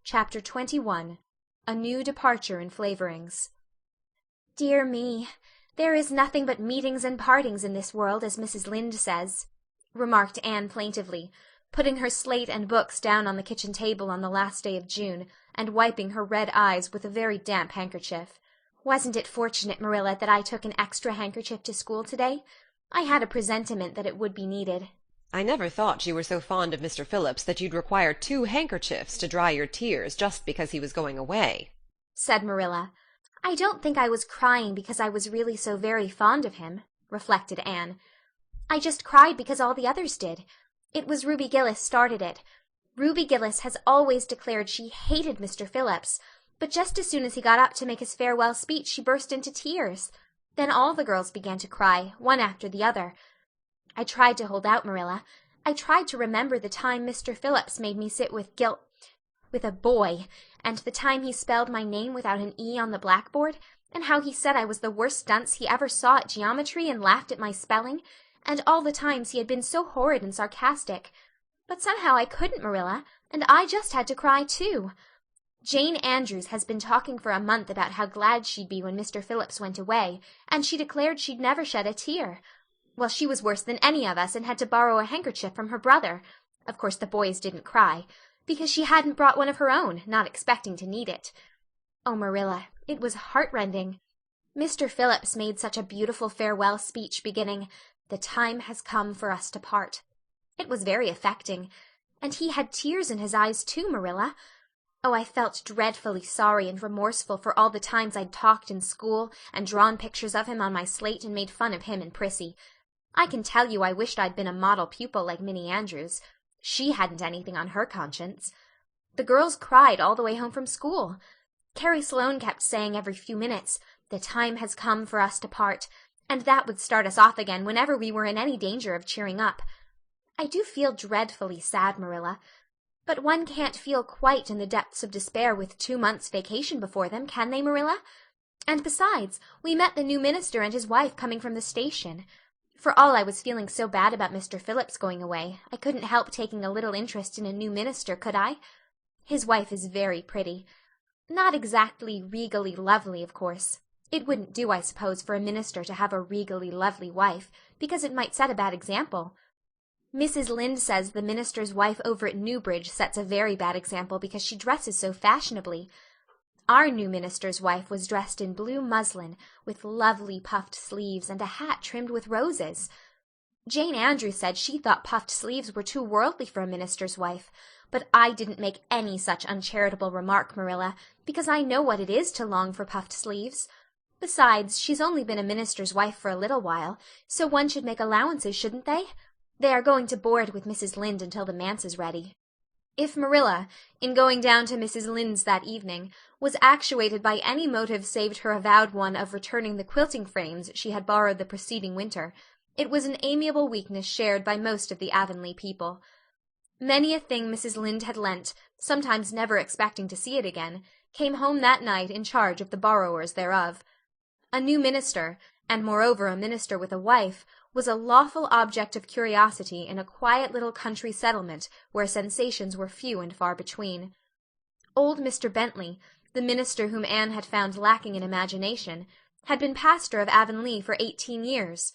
Chapter 21. A New Departure in Flavorings. "Dear me, there is nothing but meetings and partings in this world, as Mrs. Lynde says," remarked Anne plaintively, putting her slate and books down on the kitchen table on the last day of June, and wiping her red eyes with a very damp handkerchief. "Wasn't it fortunate, Marilla, that I took an extra handkerchief to school today? I had a presentiment that it would be needed." I never thought you were so fond of Mr. Phillips that you'd require 2 handkerchiefs to dry your tears just because he was going away," said Marilla. "I don't think I was crying because I was really so very fond of him," reflected Anne. "I just cried because all the others did. It was Ruby Gillis started it. Ruby Gillis has always declared she hated Mr. Phillips, but just as soon as he got up to make his farewell speech she burst into tears. Then all the girls began to cry, one after the other. I tried to hold out, Marilla. I tried to remember the time Mr. Phillips made me sit with a boy, and the time he spelled my name without an E on the blackboard, and how he said I was the worst dunce he ever saw at geometry and laughed at my spelling, and all the times he had been so horrid and sarcastic. But somehow I couldn't, Marilla, and I just had to cry too. Jane Andrews has been talking for a month about how glad she'd be when Mr. Phillips went away, and she declared she'd never shed a tear. Well, she was worse than any of us and had to borrow a handkerchief from her brother. Of course the boys didn't cry, because she hadn't brought one of her own, not expecting to need it. Oh, Marilla, it was heartrending. Mr. Phillips made such a beautiful farewell speech beginning, 'The time has come for us to part.' It was very affecting. And he had tears in his eyes too, Marilla. Oh, I felt dreadfully sorry and remorseful for all the times I'd talked in school and drawn pictures of him on my slate and made fun of him and Prissy. I can tell you I wished I'd been a model pupil like Minnie Andrews. She hadn't anything on her conscience. The girls cried all the way home from school. Carrie Sloane kept saying every few minutes, 'The time has come for us to part,' and that would start us off again whenever we were in any danger of cheering up. I do feel dreadfully sad, Marilla. But one can't feel quite in the depths of despair with 2 months' vacation before them, can they, Marilla? And besides, we met the new minister and his wife coming from the station. For all I was feeling so bad about Mr. Phillips going away, I couldn't help taking a little interest in a new minister, could I? His wife is very pretty. Not exactly regally lovely, of course. It wouldn't do, I suppose, for a minister to have a regally lovely wife, because it might set a bad example. Mrs. Lynde says the minister's wife over at Newbridge sets a very bad example because she dresses so fashionably. Our new minister's wife was dressed in blue muslin, with lovely puffed sleeves and a hat trimmed with roses. Jane Andrews said she thought puffed sleeves were too worldly for a minister's wife, but I didn't make any such uncharitable remark, Marilla, because I know what it is to long for puffed sleeves. Besides, she's only been a minister's wife for a little while, so one should make allowances, shouldn't they? They are going to board with Mrs. Lynde until the manse is ready. If Marilla, in going down to Mrs. Lynde's that evening, was actuated by any motive save her avowed one of returning the quilting frames she had borrowed the preceding winter, it was an amiable weakness shared by most of the Avonlea people. Many a thing Mrs. Lynde had lent, sometimes never expecting to see it again, came home that night in charge of the borrowers thereof. A new minister, and moreover a minister with a wife, was a lawful object of curiosity in a quiet little country settlement where sensations were few and far between. Old Mr. Bentley, the minister whom Anne had found lacking in imagination, had been pastor of Avonlea for 18 years.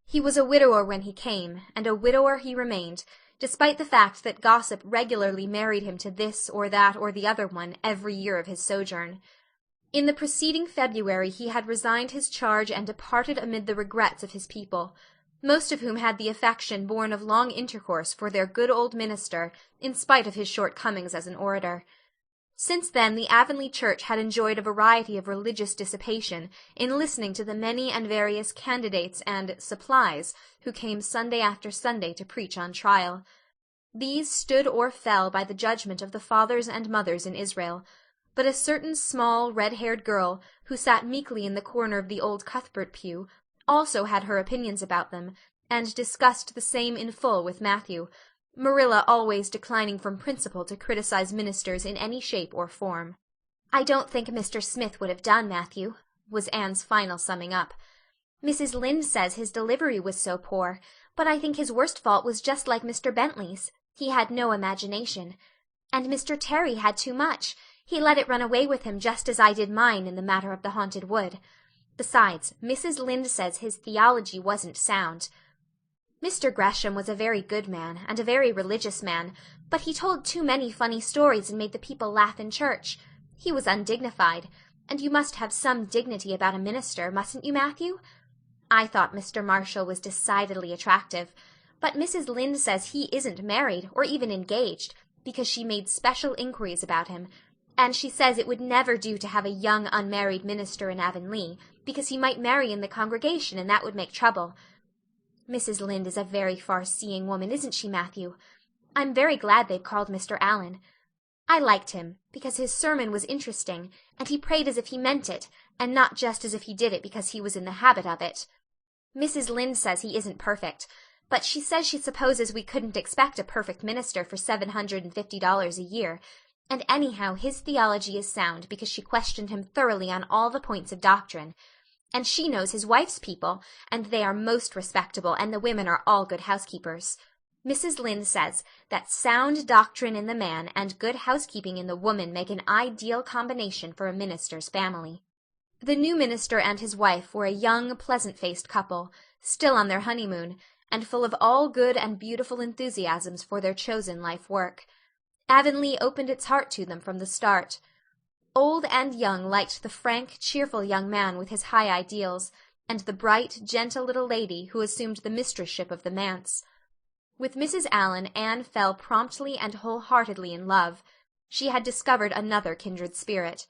He was a widower when he came, and a widower he remained, despite the fact that gossip regularly married him to this or that or the other one every year of his sojourn. In the preceding February he had resigned his charge and departed amid the regrets of his people, most of whom had the affection born of long intercourse for their good old minister, in spite of his shortcomings as an orator. Since then the Avonlea church had enjoyed a variety of religious dissipation in listening to the many and various candidates and supplies who came Sunday after Sunday to preach on trial. These stood or fell by the judgment of the fathers and mothers in Israel, but a certain small, red-haired girl, who sat meekly in the corner of the old Cuthbert pew, also had her opinions about them, and discussed the same in full with Matthew, Marilla always declining from principle to criticize ministers in any shape or form. "I don't think Mr. Smith would have done, Matthew," was Anne's final summing up. "Mrs. Lynde says his delivery was so poor, but I think his worst fault was just like Mr. Bentley's. He had no imagination. And Mr. Terry had too much. He let it run away with him just as I did mine in the matter of the haunted wood. Besides, Mrs. Lynde says his theology wasn't sound. Mr. Gresham was a very good man, and a very religious man, but he told too many funny stories and made the people laugh in church. He was undignified, and you must have some dignity about a minister, mustn't you, Matthew? I thought Mr. Marshall was decidedly attractive, but Mrs. Lynde says he isn't married, or even engaged, because she made special inquiries about him, and she says it would never do to have a young unmarried minister in Avonlea, because he might marry in the congregation, and that would make trouble. Mrs. Lynde is a very far-seeing woman, isn't she, Matthew? I'm very glad they've called Mr. Allen. I liked him, because his sermon was interesting, and he prayed as if he meant it, and not just as if he did it because he was in the habit of it. Mrs. Lynde says he isn't perfect, but she says she supposes we couldn't expect a perfect minister for $750 a year, and anyhow his theology is sound because she questioned him thoroughly on all the points of doctrine. And she knows his wife's people, and they are most respectable, and the women are all good housekeepers. Mrs. Lynde says that sound doctrine in the man and good housekeeping in the woman make an ideal combination for a minister's family. The new minister and his wife were a young, pleasant-faced couple, still on their honeymoon, and full of all good and beautiful enthusiasms for their chosen life work. Avonlea opened its heart to them from the start. Old and young liked the frank, cheerful young man with his high ideals, and the bright, gentle little lady who assumed the mistressship of the manse. With Mrs. Allen, Anne fell promptly and wholeheartedly in love. She had discovered another kindred spirit.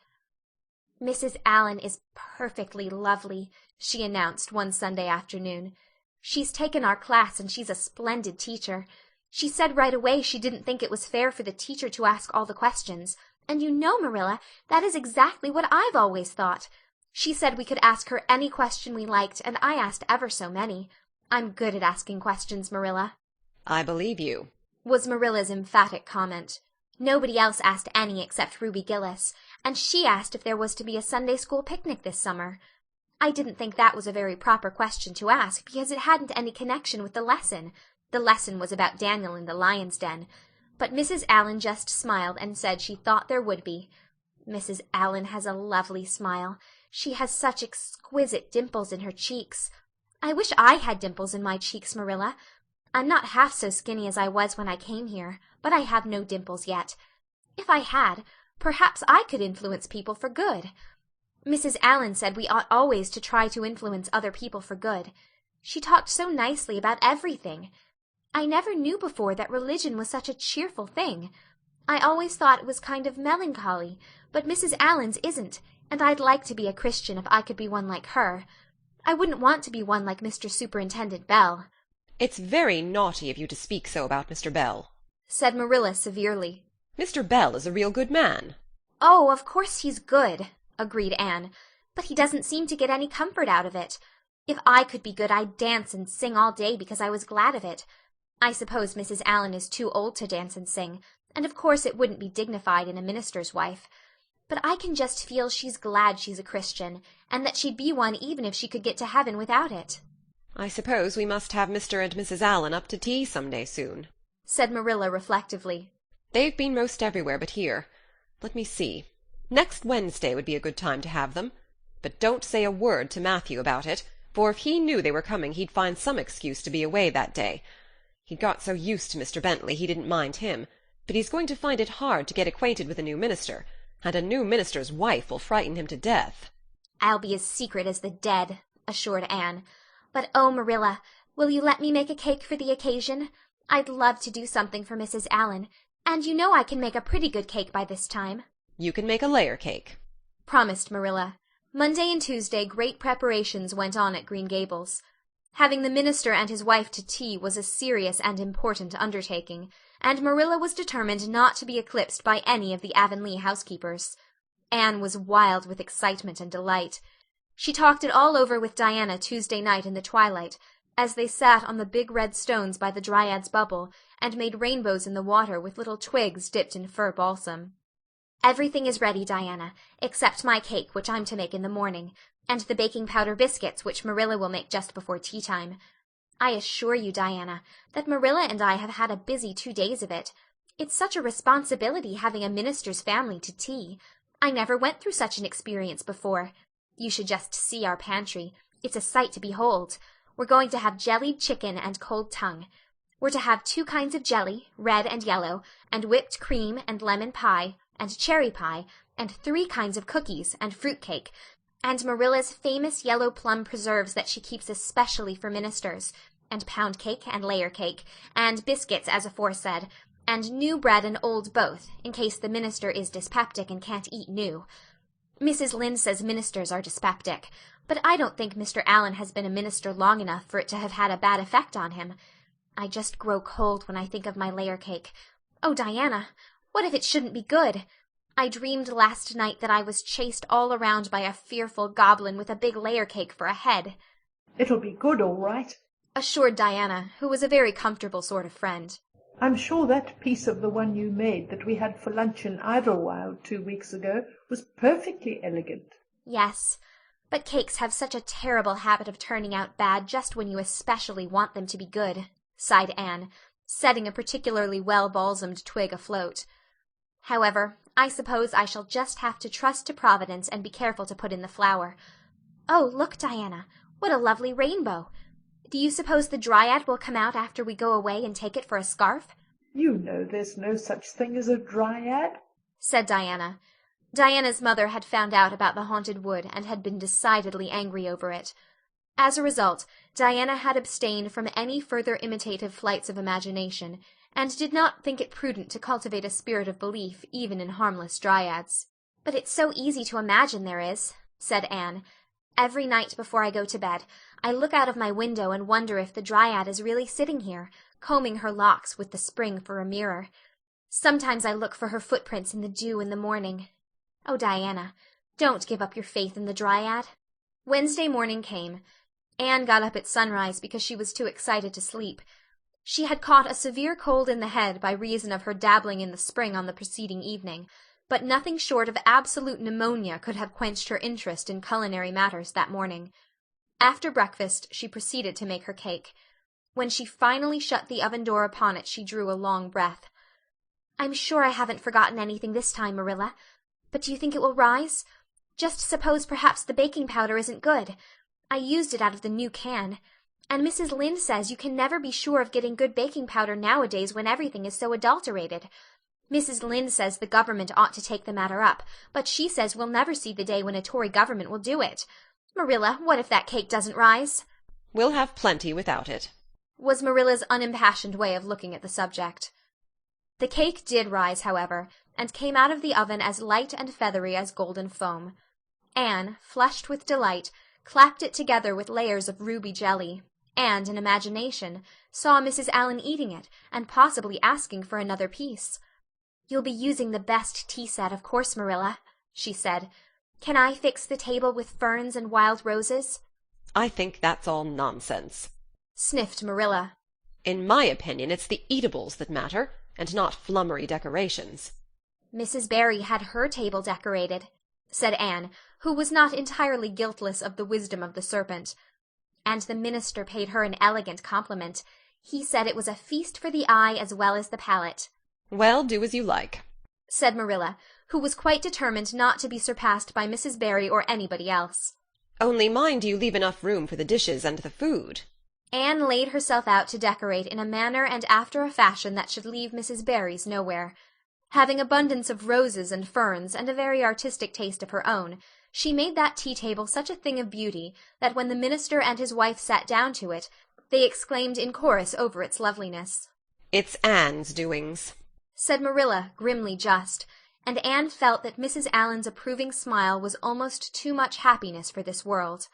"Mrs. Allen is perfectly lovely," she announced one Sunday afternoon. "She's taken our class, and she's a splendid teacher. She said right away she didn't think it was fair for the teacher to ask all the questions. And you know, Marilla, that is exactly what I've always thought. She said we could ask her any question we liked, and I asked ever so many. I'm good at asking questions, Marilla." "I believe you," was Marilla's emphatic comment. Nobody else asked any except Ruby Gillis, and she asked if there was to be a Sunday school picnic this summer. I didn't think that was a very proper question to ask, because it hadn't any connection with the lesson. The lesson was about Daniel in the lion's den. But Mrs. Allen just smiled and said she thought there would be. Mrs. Allen has a lovely smile. She has such exquisite dimples in her cheeks. I wish I had dimples in my cheeks, Marilla. I'm not half so skinny as I was when I came here, but I have no dimples yet. If I had, perhaps I could influence people for good. Mrs. Allen said we ought always to try to influence other people for good. She talked so nicely about everything. I never knew before that religion was such a cheerful thing. I always thought it was kind of melancholy, but Mrs. Allen's isn't, and I'd like to be a Christian if I could be one like her. I wouldn't want to be one like Mr. Superintendent Bell. "It's very naughty of you to speak so about Mr. Bell," said Marilla severely. "Mr. Bell is a real good man." "Oh, of course he's good," agreed Anne, "but he doesn't seem to get any comfort out of it. If I could be good I'd dance and sing all day because I was glad of it. I suppose Mrs. Allen is too old to dance and sing, and of course it wouldn't be dignified in a minister's wife. But I can just feel she's glad she's a Christian, and that she'd be one even if she could get to heaven without it." "I suppose we must have Mr. and Mrs. Allen up to tea some day soon," said Marilla reflectively. "They've been most everywhere but here. Let me see. Next Wednesday would be a good time to have them. But don't say a word to Matthew about it, for if he knew they were coming he'd find some excuse to be away that day. He got so used to Mr. Bentley he didn't mind him, but he's going to find it hard to get acquainted with a new minister, and a new minister's wife will frighten him to death." "I'll be as secret as the dead," assured Anne. "But oh, Marilla, will you let me make a cake for the occasion? I'd love to do something for Mrs. Allen, and you know I can make a pretty good cake by this time." "You can make a layer cake," promised Marilla. Monday and Tuesday great preparations went on at Green Gables. Having the minister and his wife to tea was a serious and important undertaking, and Marilla was determined not to be eclipsed by any of the Avonlea housekeepers. Anne was wild with excitement and delight. She talked it all over with Diana Tuesday night in the twilight, as they sat on the big red stones by the Dryad's Bubble and made rainbows in the water with little twigs dipped in fir balsam. "Everything is ready, Diana, except my cake, which I'm to make in the morning, and the baking powder biscuits, which Marilla will make just before tea-time. I assure you, Diana, that Marilla and I have had a busy 2 days of it. It's such a responsibility having a minister's family to tea. I never went through such an experience before. You should just see our pantry. It's a sight to behold. We're going to have jellied chicken and cold tongue. We're to have 2 kinds of jelly, red and yellow, and whipped cream and lemon pie, and cherry pie, and 3 kinds of cookies, and fruit cake, and Marilla's famous yellow plum preserves that she keeps especially for ministers, and pound cake and layer cake, and biscuits as aforesaid, and new bread and old both, in case the minister is dyspeptic and can't eat new. Mrs. Lynde says ministers are dyspeptic, but I don't think Mr. Allen has been a minister long enough for it to have had a bad effect on him. I just grow cold when I think of my layer cake. Oh, Diana, what if it shouldn't be good? I dreamed last night that I was chased all around by a fearful goblin with a big layer cake for a head. It'll be good, all right, assured Diana, who was a very comfortable sort of friend. I'm sure that piece of the one you made that we had for lunch in Idlewild 2 weeks ago was perfectly elegant. Yes, but cakes have such a terrible habit of turning out bad just when you especially want them to be good, sighed Anne, setting a particularly well-balsamed twig afloat. However, I suppose I shall just have to trust to Providence and be careful to put in the flour. Oh, look, Diana, what a lovely rainbow! Do you suppose the dryad will come out after we go away and take it for a scarf? You know there's no such thing as a dryad, said Diana. Diana's mother had found out about the haunted wood and had been decidedly angry over it. As a result, Diana had abstained from any further imitative flights of imagination, and did not think it prudent to cultivate a spirit of belief even in harmless dryads. "But it's so easy to imagine there is," said Anne. "Every night before I go to bed, I look out of my window and wonder if the dryad is really sitting here, combing her locks with the spring for a mirror. Sometimes I look for her footprints in the dew in the morning. Oh, Diana, don't give up your faith in the dryad." Wednesday morning came. Anne got up at sunrise because she was too excited to sleep. She had caught a severe cold in the head by reason of her dabbling in the spring on the preceding evening, but nothing short of absolute pneumonia could have quenched her interest in culinary matters that morning. After breakfast she proceeded to make her cake. When she finally shut the oven door upon it she drew a long breath. "I'm sure I haven't forgotten anything this time, Marilla. But do you think it will rise? Just suppose perhaps the baking powder isn't good. I used it out of the new can. And Mrs. Lynde says you can never be sure of getting good baking powder nowadays when everything is so adulterated. Mrs. Lynde says the government ought to take the matter up, but she says we'll never see the day when a Tory government will do it. Marilla, what if that cake doesn't rise?" "We'll have plenty without it," was Marilla's unimpassioned way of looking at the subject. The cake did rise, however, and came out of the oven as light and feathery as golden foam. Anne, flushed with delight, clapped it together with layers of ruby jelly, and, in imagination, saw Mrs. Allen eating it, and possibly asking for another piece. "You'll be using the best tea set, of course, Marilla," she said. "Can I fix the table with ferns and wild roses?" "I think that's all nonsense," sniffed Marilla. "In my opinion it's the eatables that matter, and not flummery decorations." "Mrs. Barry had her table decorated," said Anne, who was not entirely guiltless of the wisdom of the serpent. "And the minister paid her an elegant compliment. He said it was a feast for the eye as well as the palate." "Well, do as you like," said Marilla, who was quite determined not to be surpassed by Mrs. Barry or anybody else. "Only mind you leave enough room for the dishes and the food." Anne laid herself out to decorate in a manner and after a fashion that should leave Mrs. Barry's nowhere. Having abundance of roses and ferns and a very artistic taste of her own, she made that tea-table such a thing of beauty that when the minister and his wife sat down to it, they exclaimed in chorus over its loveliness. "It's Anne's doings," said Marilla, grimly just, and Anne felt that Mrs. Allen's approving smile was almost too much happiness for this world.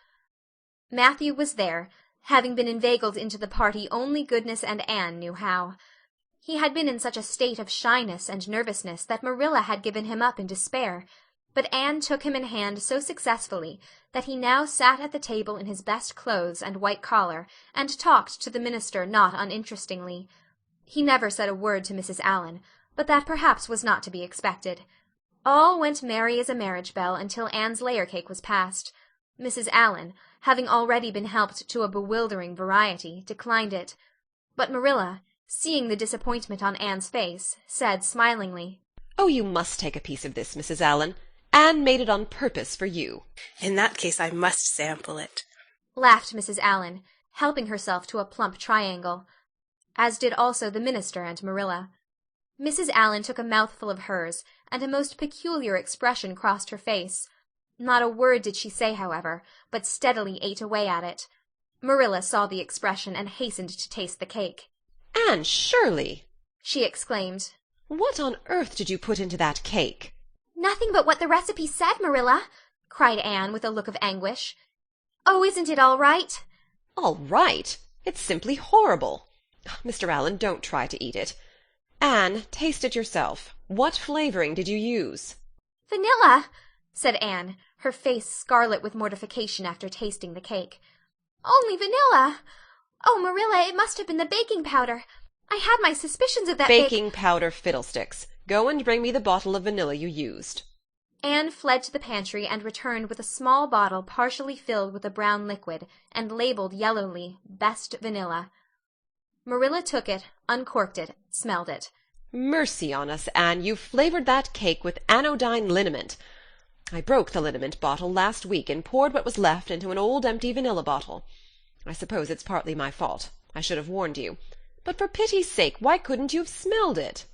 Matthew was there, having been inveigled into the party only goodness and Anne knew how. He had been in such a state of shyness and nervousness that Marilla had given him up in despair, but Anne took him in hand so successfully that he now sat at the table in his best clothes and white collar, and talked to the minister not uninterestingly. He never said a word to Mrs. Allen, but that perhaps was not to be expected. All went merry as a marriage bell until Anne's layer cake was passed. Mrs. Allen, having already been helped to a bewildering variety, declined it. But Marilla, seeing the disappointment on Anne's face, said smilingly, "Oh, you must take a piece of this, Mrs. Allen. Anne made it on purpose for you." "In that case I must sample it," laughed Mrs. Allen, helping herself to a plump triangle, as did also the minister and Marilla. Mrs. Allen took a mouthful of hers, and a most peculiar expression crossed her face. Not a word did she say, however, but steadily ate away at it. Marilla saw the expression and hastened to taste the cake. "Anne Shirley!" she exclaimed. "What on earth did you put into that cake?" "Nothing but what the recipe said, Marilla," cried Anne with a look of anguish. "Oh, isn't it all right?" "All right? It's simply horrible. Mr. Allen, don't try to eat it. Anne, taste it yourself. What flavoring did you use?" "Vanilla," said Anne, her face scarlet with mortification after tasting the cake. "Only vanilla. Oh, Marilla, it must have been the baking powder. I had my suspicions of that Baking powder fiddlesticks. Go and bring me the bottle of vanilla you used." Anne fled to the pantry and returned with a small bottle partially filled with a brown liquid and labeled yellowly, "Best Vanilla." Marilla took it, uncorked it, smelled it. "Mercy on us, Anne, you flavored that cake with anodyne liniment. I broke the liniment bottle last week and poured what was left into an old empty vanilla bottle. I suppose it's partly my fault. I should have warned you. But for pity's sake, why couldn't you have smelled it?"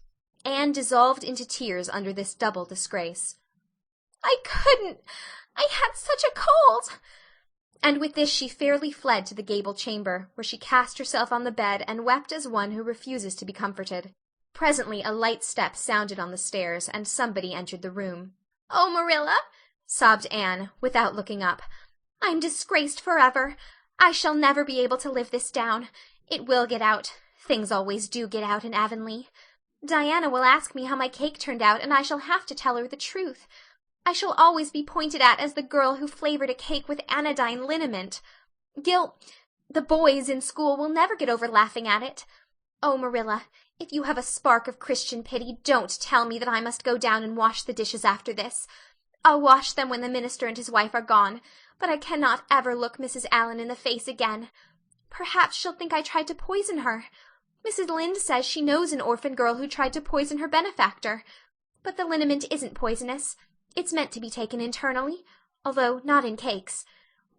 Anne dissolved into tears under this double disgrace. "I couldn't. I had such a cold." And with this she fairly fled to the gable chamber, where she cast herself on the bed and wept as one who refuses to be comforted. Presently a light step sounded on the stairs, and somebody entered the room. "Oh, Marilla," sobbed Anne, without looking up, "I'm disgraced forever. I shall never be able to live this down. It will get out. Things always do get out in Avonlea. Diana will ask me how my cake turned out, and I shall have to tell her the truth. I shall always be pointed at as the girl who flavored a cake with anodyne liniment. The boys in school will never get over laughing at it. Oh, Marilla, if you have a spark of Christian pity, don't tell me that I must go down and wash the dishes after this. I'll wash them when the minister and his wife are gone, but I cannot ever look Mrs. Allen in the face again. Perhaps she'll think I tried to poison her. Mrs. Lynde says she knows an orphan girl who tried to poison her benefactor. But the liniment isn't poisonous. It's meant to be taken internally, although not in cakes.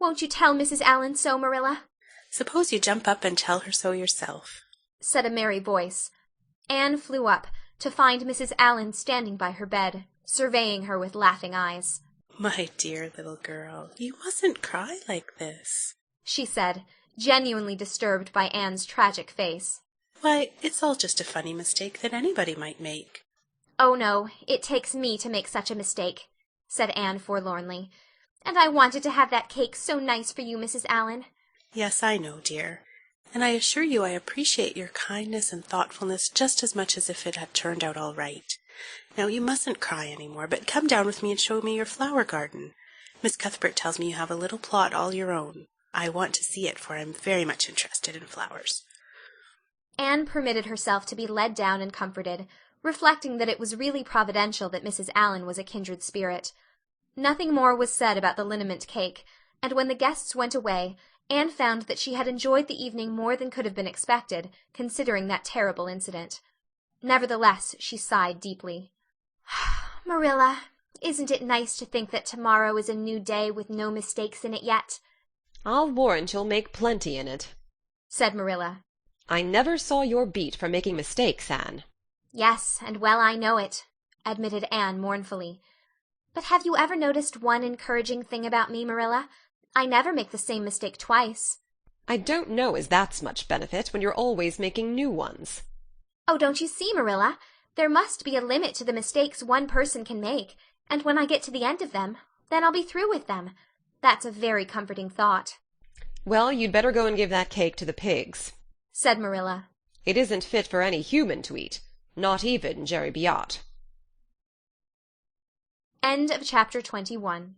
Won't you tell Mrs. Allen so, Marilla?" "Suppose you jump up and tell her so yourself," said a merry voice. Anne flew up, to find Mrs. Allen standing by her bed, surveying her with laughing eyes. "My dear little girl, you mustn't cry like this," she said, genuinely disturbed by Anne's tragic face. "Why, it's all just a funny mistake that anybody might make." "Oh, no, it takes me to make such a mistake," said Anne forlornly. "And I wanted to have that cake so nice for you, Mrs. Allen." "Yes, I know, dear. And I assure you I appreciate your kindness and thoughtfulness just as much as if it had turned out all right. Now, you mustn't cry any more, but come down with me and show me your flower garden. Miss Cuthbert tells me you have a little plot all your own. I want to see it, for I'm very much interested in flowers." Anne permitted herself to be led down and comforted, reflecting that it was really providential that Mrs. Allen was a kindred spirit. Nothing more was said about the liniment cake, and when the guests went away, Anne found that she had enjoyed the evening more than could have been expected, considering that terrible incident. Nevertheless, she sighed deeply. "Marilla, isn't it nice to think that tomorrow is a new day with no mistakes in it yet?" "I'll warrant you'll make plenty in it," said Marilla. "I never saw your beat for making mistakes, Anne." "Yes, and well I know it," admitted Anne mournfully. "But have you ever noticed one encouraging thing about me, Marilla? I never make the same mistake twice." "I don't know as that's much benefit when you're always making new ones." "Oh, don't you see, Marilla? There must be a limit to the mistakes one person can make, and when I get to the end of them, then I'll be through with them. That's a very comforting thought." "Well, you'd better go and give that cake to the pigs," said Marilla. "It isn't fit for any human to eat, not even Jerry Buote." End of chapter 21.